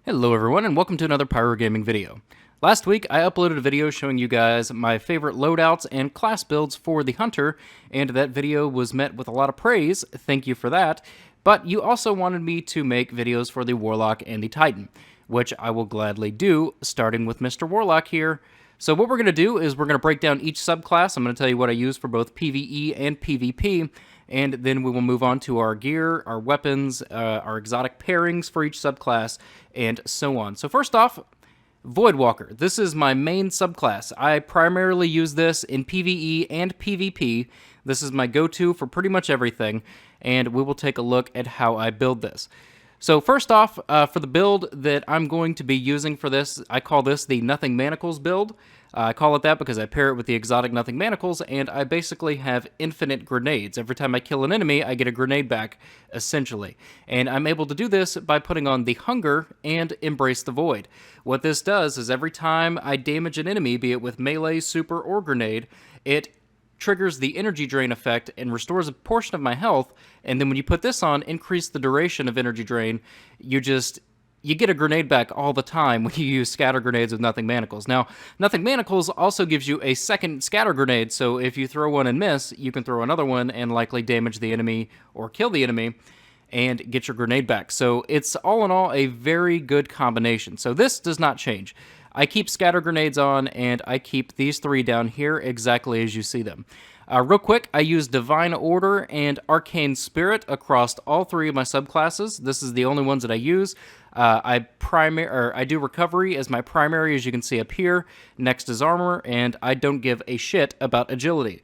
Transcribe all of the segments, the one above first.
Hello everyone and welcome to another Pyro Gaming video. Last week I uploaded a video showing you guys my favorite loadouts and class builds for the Hunter, and that video was met with a lot of praise, thank you for that, but you also wanted me to make videos for the Warlock and the Titan, which I will gladly do, starting with Mr. Warlock here. So what we're going to do is we're going to break down each subclass. I'm going to tell you what I use for both PvE and PvP, and then we will move on to our gear, our weapons, our exotic pairings for each subclass, and so on. So first off, Voidwalker. This is my main subclass. I primarily use this in PvE and PvP. This is my go-to for pretty much everything, and we will take a look at how I build this. So first off, for the build that I'm going to be using for this, I call this the Nothing Manacles build. I call it that because I pair it with the exotic Nothing Manacles, and I basically have infinite grenades. Every time I kill an enemy, I get a grenade back, essentially. And I'm able to do this by putting on the Hunger and Embrace the Void. What this does is every time I damage an enemy, be it with melee, super, or grenade, it triggers the energy drain effect and restores a portion of my health, and then when you put this on, increase the duration of energy drain, you get a grenade back all the time when you use scatter grenades with Nothing Manacles. Now, Nothing Manacles also gives you a second scatter grenade, so if you throw one and miss, you can throw another one and likely damage the enemy or kill the enemy and get your grenade back. So it's all in all a very good combination. So this does not change. I keep scatter grenades on, and I keep these three down here exactly as you see them. Real quick, I use Divine Order and Arcane Spirit across all three of my subclasses. This is the only ones that I use. I do Recovery as my primary, as you can see up here. Next is Armor, and I don't give a shit about Agility.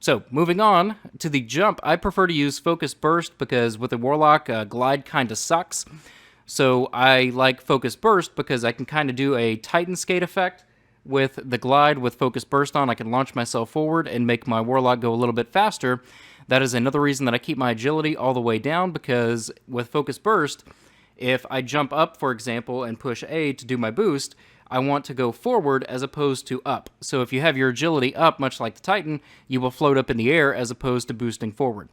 So, moving on to the jump, I prefer to use Focus Burst because with the Warlock, Glide kind of sucks. So I like Focus Burst because I can kind of do a Titan Skate effect with the Glide with Focus Burst on. I can launch myself forward and make my Warlock go a little bit faster. That is another reason that I keep my agility all the way down, because with Focus Burst, if I jump up, for example, and push A to do my boost, I want to go forward as opposed to up. So if you have your agility up, much like the Titan, you will float up in the air as opposed to boosting forward.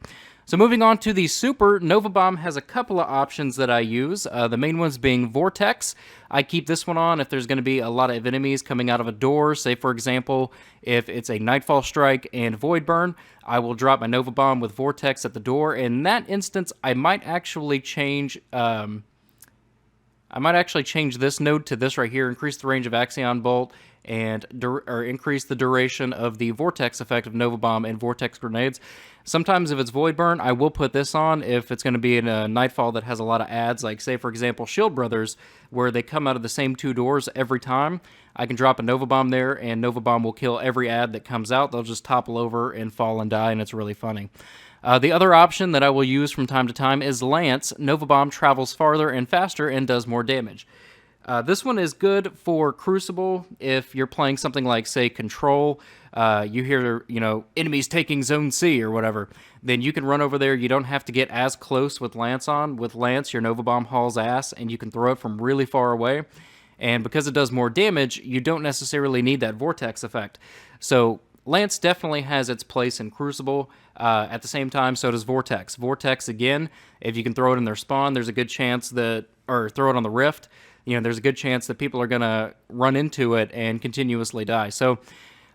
So moving on to the Super, Nova Bomb has a couple of options that I use. The main ones being Vortex. I keep this one on if there's going to be a lot of enemies coming out of a door. Say, for example, if it's a Nightfall Strike and Void Burn, I will drop my Nova Bomb with Vortex at the door. In that instance, I might actually change this node to this right here, increase the range of Axion Bolt, and increase the duration of the Vortex effect of Nova Bomb and Vortex Grenades. Sometimes if it's Void Burn, I will put this on if it's going to be in a Nightfall that has a lot of adds, like say for example Shield Brothers, where they come out of the same two doors every time. I can drop a Nova Bomb there, and Nova Bomb will kill every add that comes out. They'll just topple over and fall and die, and it's really funny. The other option that I will use from time to time is Lance. Nova Bomb travels farther and faster and does more damage. This one is good for Crucible if you're playing something like, say, Control. You hear, enemies taking Zone C or whatever. Then you can run over there. You don't have to get as close with Lance on. With Lance, your Nova Bomb hauls ass, and you can throw it from really far away. And because it does more damage, you don't necessarily need that Vortex effect. So Lance definitely has its place in Crucible. At the same time, so does Vortex. Vortex, again, if you can throw it in their spawn, there's a good chance or throw it on the Rift, there's a good chance that people are going to run into it and continuously die. So,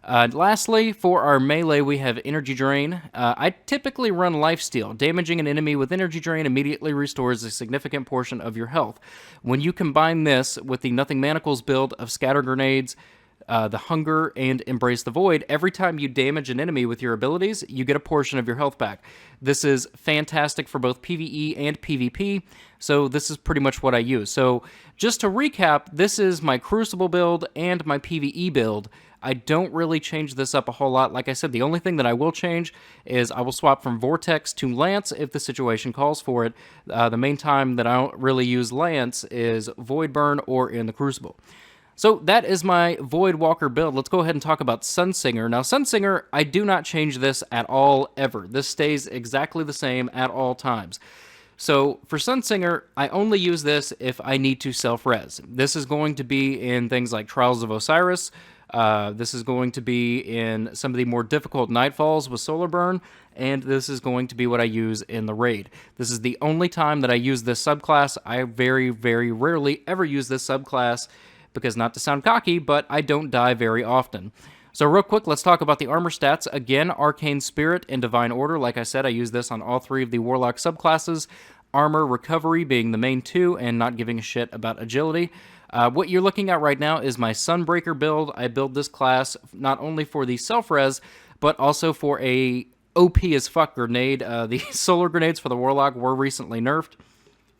lastly, for our melee, we have Energy Drain. I typically run Lifesteal. Damaging an enemy with Energy Drain immediately restores a significant portion of your health. When you combine this with the Nothing Manacles build of Scatter Grenades, the Hunger, and Embrace the Void, every time you damage an enemy with your abilities, you get a portion of your health back. This is fantastic for both PvE and PvP, so this is pretty much what I use. So just to recap, this is my Crucible build and my PvE build. I don't really change this up a whole lot. Like I said, the only thing that I will change is I will swap from Vortex to Lance if the situation calls for it. The main time that I don't really use Lance is Void Burn or in the Crucible. So that is my Voidwalker build. Let's go ahead and talk about Sunsinger. Now, Sunsinger, I do not change this at all, ever. This stays exactly the same at all times. So for Sunsinger, I only use this if I need to self-res. This is going to be in things like Trials of Osiris, This is going to be in some of the more difficult Nightfalls with Solar Burn, and this is going to be what I use in the raid. This is the only time that I use this subclass. I very, very rarely ever use this subclass because, not to sound cocky, but I don't die very often. So real quick, let's talk about the armor stats. Again, Arcane Spirit and Divine Order. Like I said, I use this on all 3 of the Warlock subclasses. Armor Recovery being the main 2, and not giving a shit about agility. What you're looking at right now is my Sunbreaker build. I build this class not only for the self-res, but also for a OP as fuck grenade. The solar grenades for the Warlock were recently nerfed,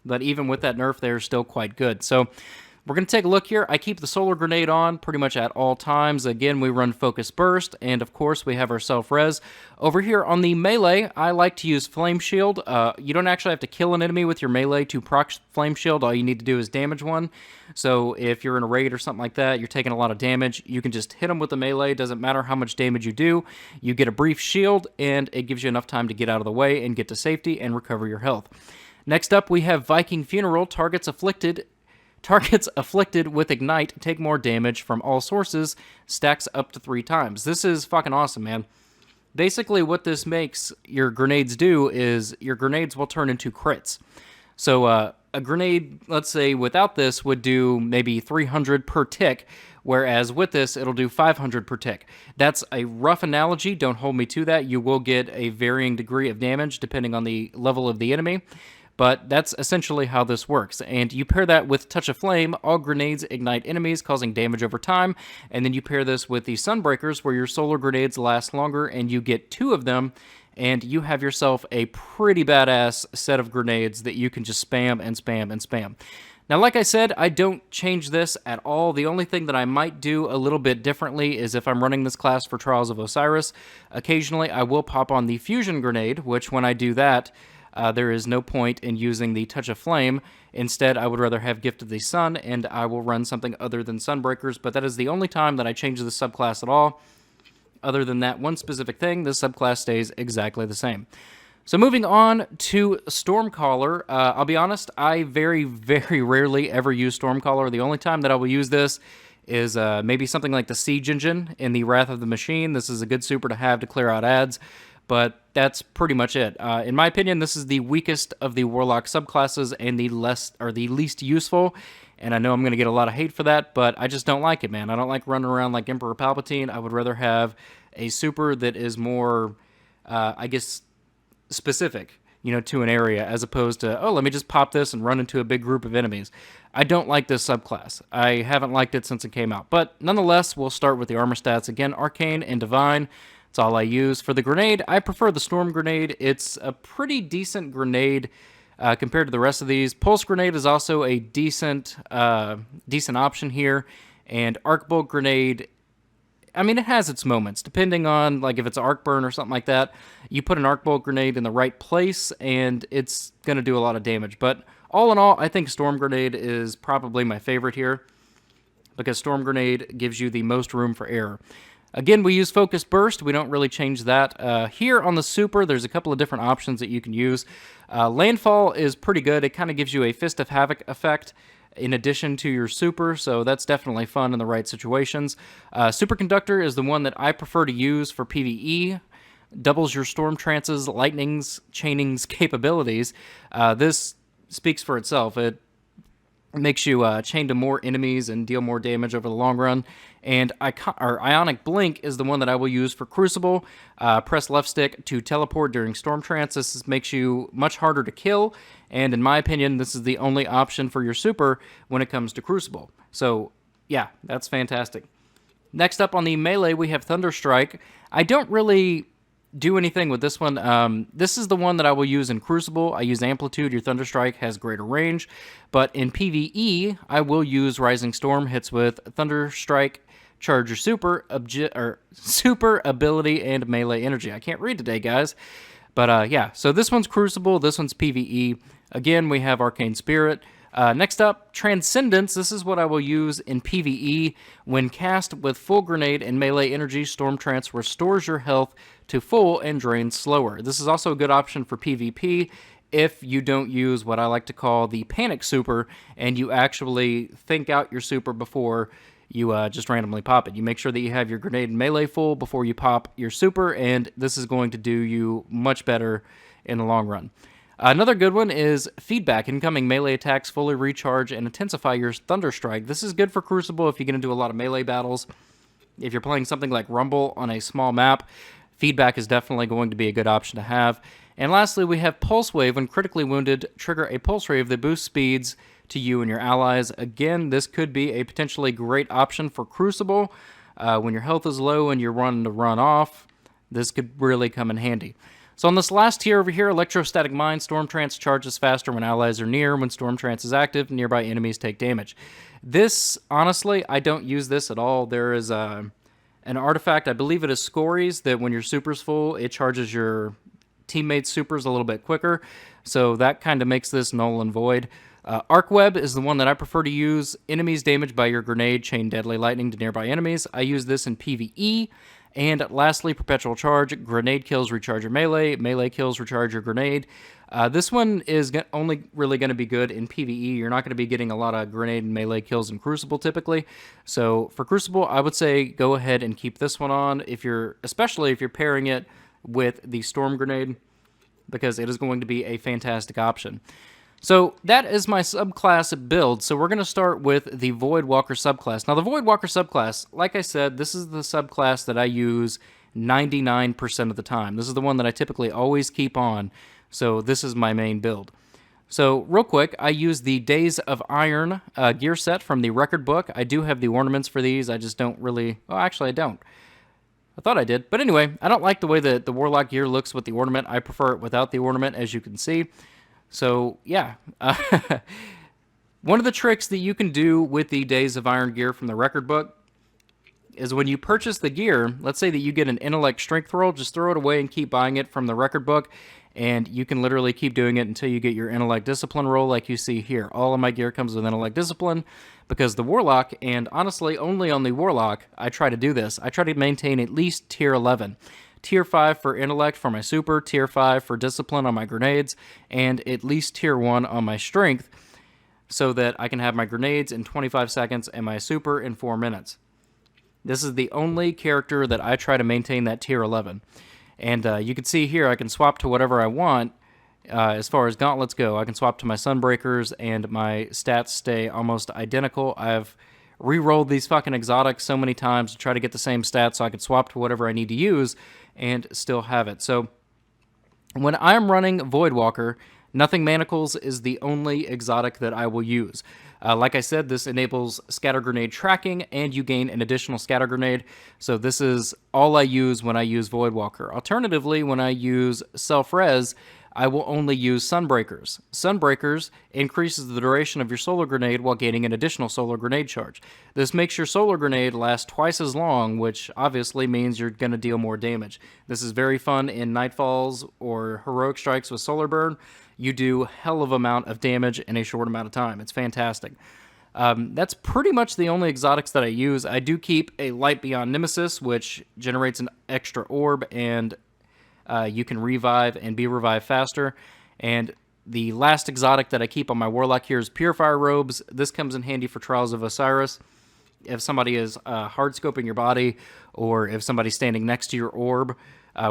but even with that nerf, they're still quite good. So we're going to take a look here. I keep the solar grenade on pretty much at all times. Again, we run Focus Burst, and of course, we have our self-res. Over here on the melee, I like to use Flame Shield. You don't actually have to kill an enemy with your melee to proc Flame Shield. All you need to do is damage one. So if you're in a raid or something like that, you're taking a lot of damage, you can just hit them with the melee. Doesn't matter how much damage you do. You get a brief shield, and it gives you enough time to get out of the way and get to safety and recover your health. Next up, we have Viking Funeral. Targets afflicted with Ignite take more damage from all sources, stacks up to 3 times. This is fucking awesome, man. Basically, what this makes your grenades do is your grenades will turn into crits. So a grenade, let's say, without this would do maybe 300 per tick, whereas with this, it'll do 500 per tick. That's a rough analogy. Don't hold me to that. You will get a varying degree of damage depending on the level of the enemy. But that's essentially how this works. And you pair that with Touch of Flame, all grenades ignite enemies, causing damage over time. And then you pair this with the Sunbreakers, where your solar grenades last longer, and you get 2 of them, and you have yourself a pretty badass set of grenades that you can just spam and spam and spam. Now, like I said, I don't change this at all. The only thing that I might do a little bit differently is if I'm running this class for Trials of Osiris, occasionally I will pop on the Fusion Grenade, which when I do that, there is no point in using the Touch of Flame. Instead, I would rather have Gift of the Sun, and I will run something other than Sunbreakers, but that is the only time that I change the subclass at all. Other than that one specific thing, this subclass stays exactly the same. So moving on to Stormcaller, I'll be honest, I very, very rarely ever use Stormcaller. The only time that I will use this is maybe something like the Siege Engine in the Wrath of the Machine. This is a good super to have to clear out ads, but that's pretty much it. In my opinion, this is the weakest of the Warlock subclasses and the least useful. And I know I'm going to get a lot of hate for that, but I just don't like it, man. I don't like running around like Emperor Palpatine. I would rather have a super that is more, I guess, specific, to an area, as opposed to, oh, let me just pop this and run into a big group of enemies. I don't like this subclass. I haven't liked it since it came out. But nonetheless, we'll start with the armor stats. Again, Arcane and Divine. That's all I use. For the grenade, I prefer the Storm Grenade. It's a pretty decent grenade compared to the rest of these. Pulse Grenade is also a decent option here. And Arc Bolt Grenade, I mean, it has its moments. Depending on, like, if it's Arc Burn or something like that, you put an Arc Bolt Grenade in the right place, and it's going to do a lot of damage. But all in all, I think Storm Grenade is probably my favorite here, because Storm Grenade gives you the most room for error. Again, we use Focus Burst. We don't really change that. Here on the Super, there's a couple of different options that you can use. Landfall is pretty good. It kind of gives you a Fist of Havoc effect in addition to your Super, so that's definitely fun in the right situations. Superconductor is the one that I prefer to use for PvE. Doubles your Storm Trance's, Lightning's, Chaining's capabilities. This speaks for itself. It makes you chain to more enemies and deal more damage over the long run. And Ionic Blink is the one that I will use for Crucible. Press left stick to teleport during Storm Trance. This makes you much harder to kill, and in my opinion, this is the only option for your super when it comes to Crucible. So, yeah, that's fantastic. Next up on the melee, we have Thunderstrike. I don't really do anything with this one. This is the one that I will use in Crucible. I use Amplitude. Your Thunderstrike has greater range. But in PvE, I will use Rising Storm. Hits with Thunderstrike, charge your super ability, and melee energy. I can't read today, guys. But yeah, so this one's Crucible. This one's PvE. Again, we have Arcane Spirit. Next up, Transcendence. This is what I will use in PvE. When cast with full grenade and melee energy, Storm Trance restores your health to full and drains slower. This is also a good option for PvP if you don't use what I like to call the Panic Super, and you actually think out your super before you just randomly pop it. You make sure that you have your grenade and melee full before you pop your super, and this is going to do you much better in the long run. Another good one is feedback. Incoming melee attacks fully recharge and intensify your Thunder Strike. This is good for Crucible if you get into a lot of melee battles. If you're playing something like Rumble on a small map, feedback is definitely going to be a good option to have. And lastly, we have Pulse Wave. When critically wounded, trigger a Pulse Wave that boosts speeds to you and your allies. Again, this could be a potentially great option for Crucible. When your health is low and you're running to run off, this could really come in handy. So on this last tier over here, Electrostatic Mine, Storm Trance charges faster when allies are near. When Storm Trance is active, nearby enemies take damage. This, honestly, I don't use this at all. There is an artifact, I believe it is Scories, that when your super's full, it charges your teammates' supers a little bit quicker. So that kind of makes this null and void. Arc Web is the one that I prefer to use. Enemies damaged by your grenade chain deadly lightning to nearby enemies. I use this in PvE. And lastly, Perpetual Charge. Grenade kills recharge your melee. Melee kills recharge your grenade. This one is only really going to be good in PvE. You're not going to be getting a lot of grenade and melee kills in Crucible typically. So for Crucible, I would say go ahead and keep this one on, especially if you're pairing it with the Storm Grenade, because it is going to be a fantastic option. So that is my subclass build. So we're going to start with the Voidwalker subclass. Now the Voidwalker subclass, like I said, this is the subclass that I use 99% of the time. This is the one that I typically always keep on. So this is my main build. So real quick, I use the Days of Iron gear set from the record book. I do have the ornaments for these. I just don't really... Oh, actually I don't. I thought I did. But anyway, I don't like the way that the Warlock gear looks with the ornament. I prefer it without the ornament, as you can see. So, yeah. One of the tricks that you can do with the Days of Iron gear from the record book is when you purchase the gear, let's say that you get an intellect strength roll, just throw it away and keep buying it from the record book, and you can literally keep doing it until you get your intellect discipline roll like you see here. All of my gear comes with intellect discipline because the Warlock, and honestly only on the Warlock, I try to do this. I try to maintain at least tier 11. Tier 5 for intellect for my super, tier 5 for discipline on my grenades, and at least tier 1 on my strength, so that I can have my grenades in 25 seconds and my super in 4 minutes. This is the only character that I try to maintain that tier 11. And you can see here I can swap to whatever I want as far as gauntlets go. I can swap to my Sunbreakers and my stats stay almost identical. I've re-rolled these fucking exotics so many times to try to get the same stats so I can swap to whatever I need to use and still have it. So when I'm running Voidwalker, Nothing Manacles is the only exotic that I will use. Like I said, this enables scatter grenade tracking, and you gain an additional scatter grenade. So this is all I use when I use Voidwalker. Alternatively, when I use self-res, I will only use Sunbreakers. Sunbreakers increases the duration of your solar grenade while gaining an additional solar grenade charge. This makes your solar grenade last twice as long, which obviously means you're going to deal more damage. This is very fun in Nightfalls or Heroic Strikes with Solar Burn. You do a hell of amount of damage in a short amount of time. It's fantastic. That's pretty much the only exotics that I use. I do keep a Light Beyond Nemesis, which generates an extra orb, and you can revive and be revived faster. And the last exotic that I keep on my Warlock here is Purifier Robes. This comes in handy for Trials of Osiris. If somebody is hard-scoping your body, or if somebody's standing next to your orb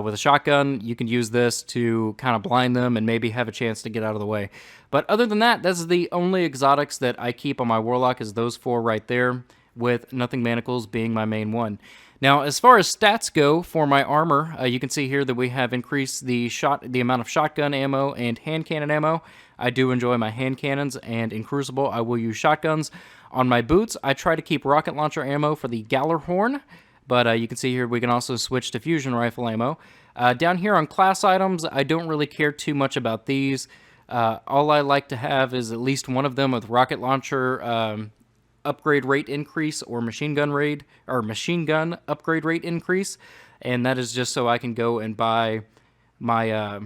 with a shotgun, you can use this to kind of blind them and maybe have a chance to get out of the way. But other than that, that's the only exotics that I keep on my Warlock, is those 4 right there, with Nothing Manacles being my main one. Now, as far as stats go for my armor, you can see here that we have increased the amount of shotgun ammo and hand cannon ammo. I do enjoy my hand cannons, and in Crucible, I will use shotguns. On my boots, I try to keep rocket launcher ammo for the Gallarhorn, but you can see here we can also switch to fusion rifle ammo. Down here on class items, I don't really care too much about these. All I like to have is at least one of them with rocket launcher upgrade rate increase, or machine gun upgrade rate increase, and that is just so I can go and buy my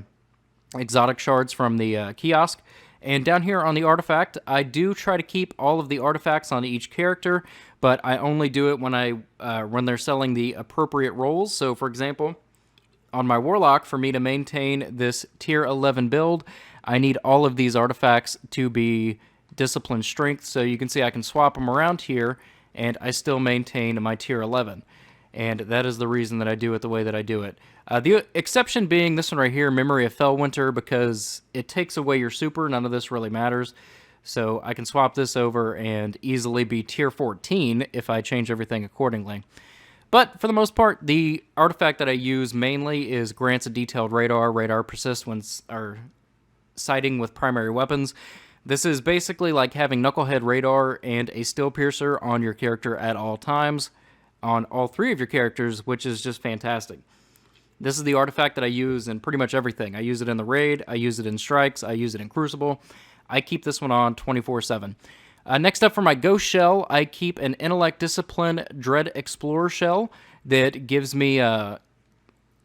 exotic shards from the kiosk. And down here on the artifact, I do try to keep all of the artifacts on each character, but I only do it when they're selling the appropriate rolls. So for example, on my Warlock, for me to maintain this tier 11 build, I need all of these artifacts to be discipline strength. So you can see I can swap them around here, and I still maintain my tier 11. And that is the reason that I do it the way that I do it. The exception being this one right here, Memory of Fellwinter, because it takes away your super. None of this really matters. So I can swap this over and easily be tier 14 if I change everything accordingly. But for the most part, the artifact that I use mainly is grants a detailed radar. Radar persists when sighting with primary weapons. This is basically like having Knucklehead radar and a Steel Piercer on your character at all times, on all three of your characters, which is just fantastic. This is the artifact that I use in pretty much everything. I use it in the raid, I use it in strikes, I use it in Crucible. I keep this one on 24/7. Next up for my Ghost Shell, I keep an Intellect Discipline Dread Explorer Shell that gives me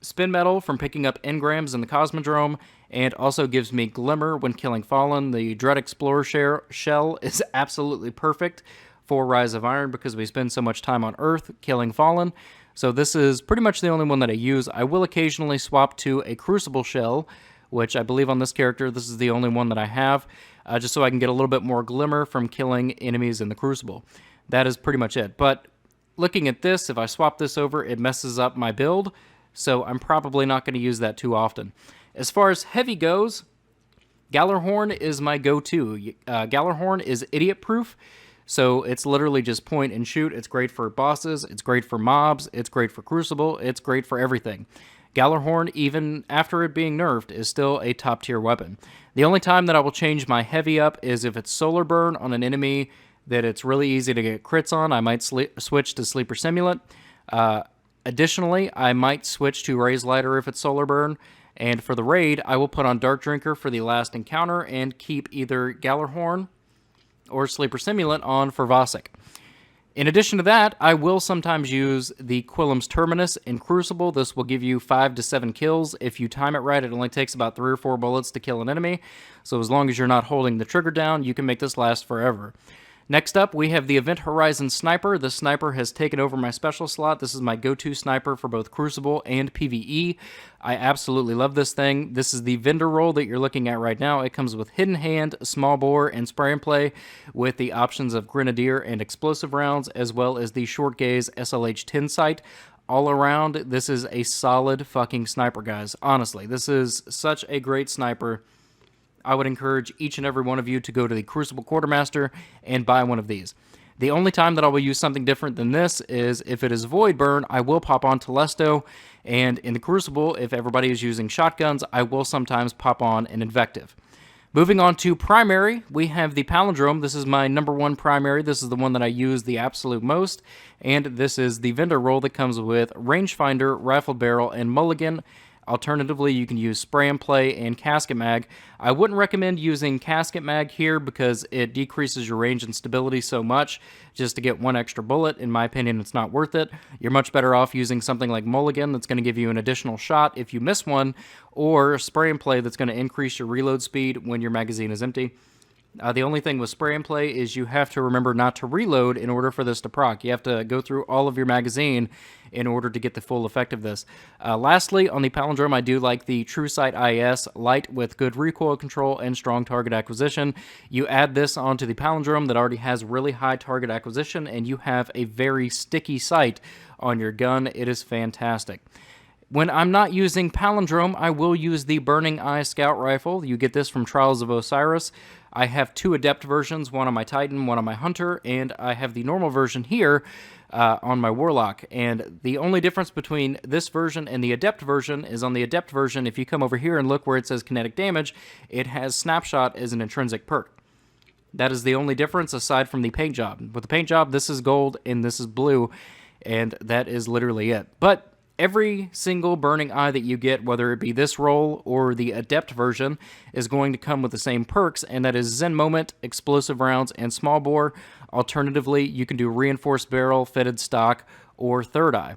spin metal from picking up engrams in the Cosmodrome, and also gives me Glimmer when killing Fallen. The Dread Explorer shell is absolutely perfect for Rise of Iron because we spend so much time on Earth killing Fallen. So this is pretty much the only one that I use. I will occasionally swap to a Crucible shell, which I believe on this character, this is the only one that I have, just so I can get a little bit more Glimmer from killing enemies in the Crucible. That is pretty much it. But looking at this, if I swap this over, it messes up my build, so I'm probably not going to use that too often. As far as heavy goes, Gallarhorn is my go-to. Gallarhorn is idiot-proof, so it's literally just point and shoot. It's great for bosses, it's great for mobs, it's great for Crucible, it's great for everything. Gallarhorn, even after it being nerfed, is still a top-tier weapon. The only time that I will change my heavy up is if it's Solar Burn on an enemy that it's really easy to get crits on. I might switch to Sleeper Simulant. Additionally, I might switch to Raise Lighter if it's Solar Burn. And for the raid, I will put on Dark Drinker for the last encounter and keep either Gallarhorn or Sleeper Simulant on for Vosik. In addition to that, I will sometimes use the Quillam's Terminus in Crucible. This will give you 5 to 7 kills. If you time it right, it only takes about 3 or 4 bullets to kill an enemy. So as long as you're not holding the trigger down, you can make this last forever. Next up, we have the Event Horizon Sniper. This sniper has taken over my special slot. This is my go-to sniper for both Crucible and PvE. I absolutely love this thing. This is the vendor roll that you're looking at right now. It comes with Hidden Hand, Small Bore, and Spray and Play with the options of Grenadier and Explosive Rounds, as well as the Short Gaze SLH-10 sight. All around, this is a solid fucking sniper, guys. Honestly, this is such a great sniper. I would encourage each and every one of you to go to the Crucible Quartermaster and buy one of these. The only time that I will use something different than this is if it is Void Burn, I will pop on Telesto, and in the Crucible, if everybody is using shotguns, I will sometimes pop on an Invective. Moving on to primary, we have the Palindrome. This is my #1 primary. This is the one that I use the absolute most, and this is the vendor roll that comes with Rangefinder, Rifled Barrel, and Mulligan. Alternatively, you can use Spray and Play and Casket Mag. I wouldn't recommend using Casket Mag here because it decreases your range and stability so much just to get one extra bullet. In my opinion, it's not worth it. You're much better off using something like Mulligan that's going to give you an additional shot if you miss one, or Spray and Play that's going to increase your reload speed when your magazine is empty. The only thing with Spray and Play is you have to remember not to reload in order for this to proc. You have to go through all of your magazine in order to get the full effect of this. Lastly, on the Palindrome, I do like the True Sight IS light with good recoil control and strong target acquisition. You add this onto the Palindrome that already has really high target acquisition, and you have a very sticky sight on your gun. It is fantastic. When I'm not using Palindrome, I will use the Burning Eye Scout Rifle. You get this from Trials of Osiris. I have 2 Adept versions, one on my Titan, one on my Hunter, and I have the normal version here on my Warlock. And the only difference between this version and the Adept version is on the Adept version, if you come over here and look where it says Kinetic Damage, it has Snapshot as an intrinsic perk. That is the only difference aside from the paint job. With the paint job, this is gold and this is blue, and that is literally it. But every single Burning Eye that you get, whether it be this roll or the Adept version, is going to come with the same perks, and that is Zen Moment, Explosive Rounds, and Small Bore. Alternatively, you can do Reinforced Barrel, Fitted Stock, or Third Eye.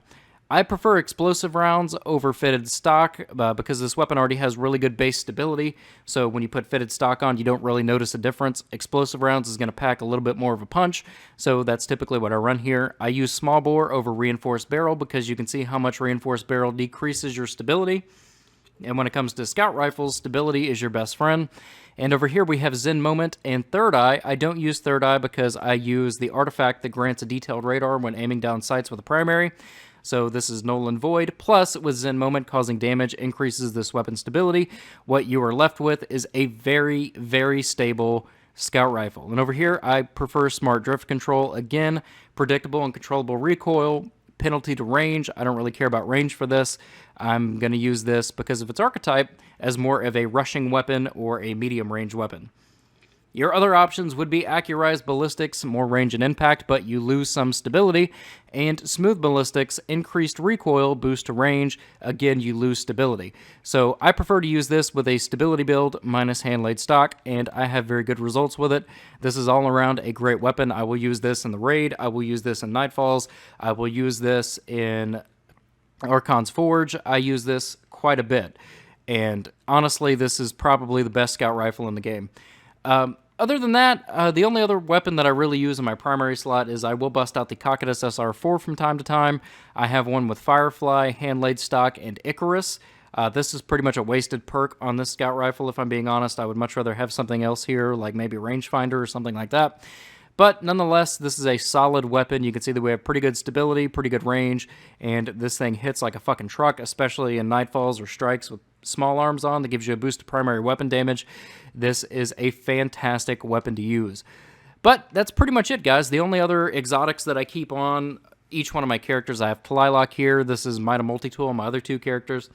I prefer Explosive Rounds over Fitted Stock because this weapon already has really good base stability, so when you put Fitted Stock on, you don't really notice a difference. Explosive Rounds is going to pack a little bit more of a punch, so that's typically what I run here. I use Small Bore over Reinforced Barrel because you can see how much Reinforced Barrel decreases your stability. And when it comes to scout rifles, stability is your best friend. And over here we have Zen Moment and Third Eye. I don't use Third Eye because I use the artifact that grants a detailed radar when aiming down sights with a primary. So this is null and void. Plus, with Zen Moment, causing damage increases this weapon's stability. What you are left with is a very, very stable scout rifle. And over here, I prefer Smart Drift Control. Again, predictable and controllable recoil, penalty to range. I don't really care about range for this. I'm going to use this because of its archetype as more of a rushing weapon or a medium range weapon. Your other options would be Accurized Ballistics, more range and impact, but you lose some stability, and Smooth Ballistics, increased recoil, boost to range, again you lose stability. So I prefer to use this with a stability build minus hand-laid stock, and I have very good results with it. This is all around a great weapon. I will use this in the raid, I will use this in Nightfalls, I will use this in Archon's Forge. I use this quite a bit, and honestly this is probably the best scout rifle in the game. Other than that, the only other weapon that I really use in my primary slot is I will bust out the Cocytus SR4 from time to time. I have one with Firefly, Hand-Laid Stock, and Icarus. This is pretty much a wasted perk on this scout rifle, if I'm being honest. I would much rather have something else here, like maybe Rangefinder or something like that. But nonetheless, this is a solid weapon. You can see that we have pretty good stability, pretty good range, and this thing hits like a fucking truck, especially in Nightfalls or strikes with small arms on. That gives you a boost to primary weapon damage. This is a fantastic weapon to use. But that's pretty much it, guys. The only other exotics that I keep on each one of my characters, I have Tlaloc here. This is Might of Multi-Tool on my other two characters.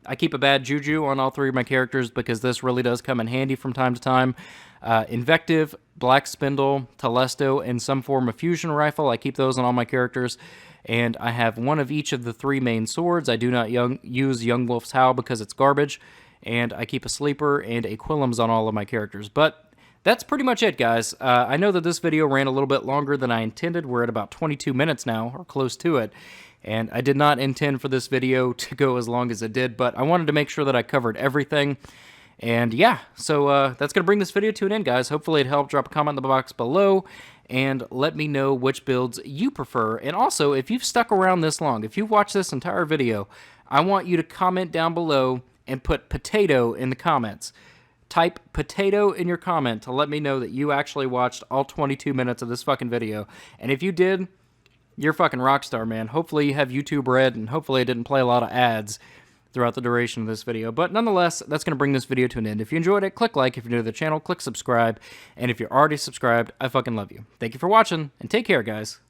I keep a bad Juju on all three of my characters because this really does come in handy from time to time. Invective, Black Spindle, Telesto, and some form of fusion rifle. I keep those on all my characters. And I have one of each of the three main swords. I do not use Young Wolf's Howl because it's garbage. And I keep a Sleeper and a Quillums on all of my characters. But that's pretty much it, guys. I know that this video ran a little bit longer than I intended. We're at about 22 minutes now, or close to it. And I did not intend for this video to go as long as it did, but I wanted to make sure that I covered everything. And yeah, so that's going to bring this video to an end, guys. Hopefully it helped. Drop a comment in the box below and let me know which builds you prefer. And also, if you've stuck around this long, if you've watched this entire video, I want you to comment down below and put potato in the comments. Type potato in your comment to let me know that you actually watched all 22 minutes of this fucking video. And if you did, you're a fucking rock star, man. Hopefully you have YouTube Red, and hopefully I didn't play a lot of ads throughout the duration of this video. But nonetheless, that's going to bring this video to an end. If you enjoyed it, click like. If you're new to the channel, click subscribe. And if you're already subscribed, I fucking love you. Thank you for watching, and take care, guys.